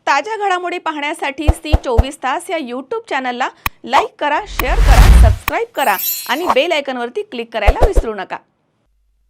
ताज्या घडामोडी पाहण्यासाठी सी24 या यूट्यूब चॅनलला लाईक करा, शेअर करा, सबस्क्राइब करा आणि बेल आयकॉनवरती क्लिक करायला विसरू नका।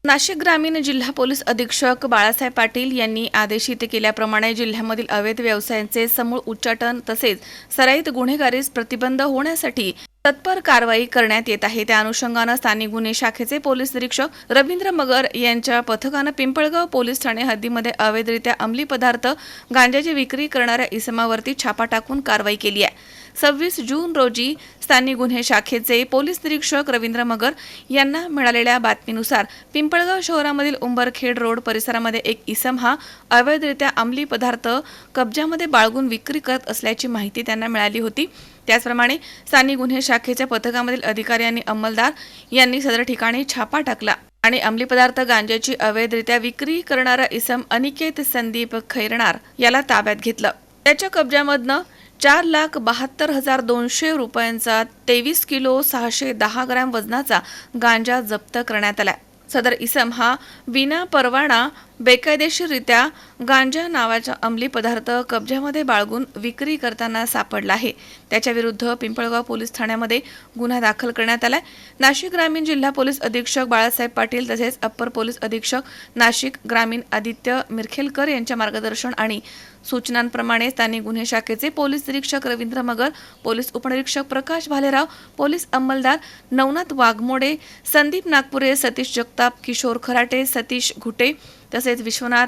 नाशिक ग्रामीण जिल्हा पोलीस अधीक्षक बाळासाहेब पाटील यांनी आदेशित केल्याप्रमाणे जिल्ह्यामधील अवैध व्यवसायांचे समूळ उच्चाटन तसेच सराईत गुन्हेगारीस प्रतिबंध होण्यासाठी तत्पर कारवाई करण्यात येत आहे। त्या अनुषंगाने स्थानिक गुन्हे शाखेचे पोलीस निरीक्षक रवींद्र मगर यांच्या पथकाने पिंपळगाव पोलीस ठाणे हद्दीमध्ये अवैधरित्या अंमली पदार्थ गांजाची विक्री करणाऱ्या इसमावरती छापा टाकून कारवाई केली आहे। 26 जून रोजी स्थानिक गुन्हे शाखेचे पोलीस निरीक्षक रवींद्र मगर यांना मिळालेल्या बातमीनुसार पिंपळगाव शहरामधील उंबरखेड रोड परिसरामध्ये एक इसम हा अवैधरित्या अंमली पदार्थ कब्जामध्ये बाळगून विक्री करत असल्याची माहिती त्यांना मिळाली होती। त्याचप्रमाणे स्थानिक गुन्हे शाखेच्या पथकामधील अधिकारी आणि अंमलदार यांनी सदर ठिकाणी छापा टाकला आणि अंमली पदार्थ गांजाची अवैधरित्या विक्री करणारा इसम अनिकेत संदीप खैरनार याला ताब्यात घेतलं। त्याच्या कब्जामधनं 4,72,200 रुपयांचा 23 किलो 610 ग्रॅम वजनाचा गांजा जप्त करण्यात आला। सदर इसम हा विना परवाना बेकायदेशीररित्या गांजा नावाचा अंमली पदार्थ कब्जामध्ये बाळगून विक्री करताना सापडला आहे। त्याच्या विरुद्ध पिंपळगाव पोलीस ठाण्यामध्ये गुन्हा दाखल करण्यात आला। नाशिक ग्रामीण जिल्हा पोलीस अधीक्षक बाळासाहेब पाटील तसेच अप्पर पोलीस अधीक्षक नाशिक ग्रामीण आदित्य मिरखेलकर यांच्या मार्गदर्शन आणि सूचनांप्रमाणे स्थानिक गुन्हे शाखेचे पोलीस निरीक्षक रवींद्र मगर, पोलीस उपनिरीक्षक प्रकाश भालेराव, पोलीस अंमलदार नवनाथ वाघमोडे, संदीप नागपुरे, सतीश जगताप, किशोर खराटे, सतीश घुटे तसेच विश्वनाथ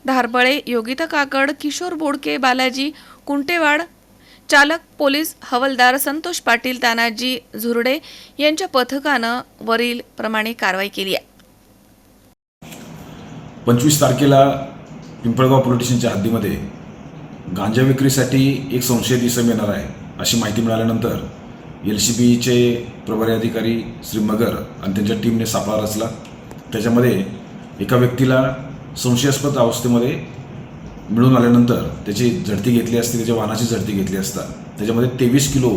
धारबळे, योगिता काकड, किशोर बोडके, बालाजी कुंटेवाड, चालक पोलीस हवालदार संतोष पाटील, तानाजी झुरडे यांच्या पथकानं वरील प्रमाणे कारवाई केली आहे। 25 तारखेला पिंपळगाव पोलीस स्टेशनच्या हद्दीमध्ये गांजा विक्रीसाठी एक संशयित इसम येणार आहे अशी माहिती मिळाल्यानंतर LCBचे प्रभारी अधिकारी श्री मगर आणि त्यांच्या टीमने सापळा रचला। त्याच्यामध्ये एका व्यक्तीला संशयास्पद अवस्थेमध्ये मिळून आल्यानंतर त्याची झडती घेतली असती, त्याच्या वाहनाची झडती घेतली असता त्याच्यामध्ये 23 किलो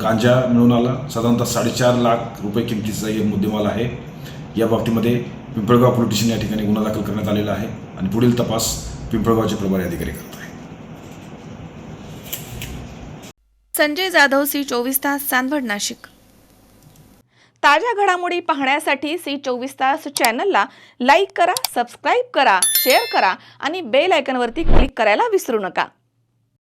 गांजा मिळून आला। साधारणतः 4.5 लाख रुपये किमतीचा हे मुद्देमाल आहे। या बाबतीमध्ये पिंपळगाव पोलीस स्टेशन या ठिकाणी गुन्हा दाखल करण्यात आलेला आहे आणि पुढील तपास पिंपळगावचे प्रभारी अधिकारी करत आहेत। संजय जाधव, सी24 चांदवड, नाशिक। ताज्या घडामोडी पाहण्यासाठी सी24 चॅनलला लाईक करा, सबस्क्राइब करा, शेअर करा आणि बेल आयकॉनवरती क्लिक करायला विसरू नका।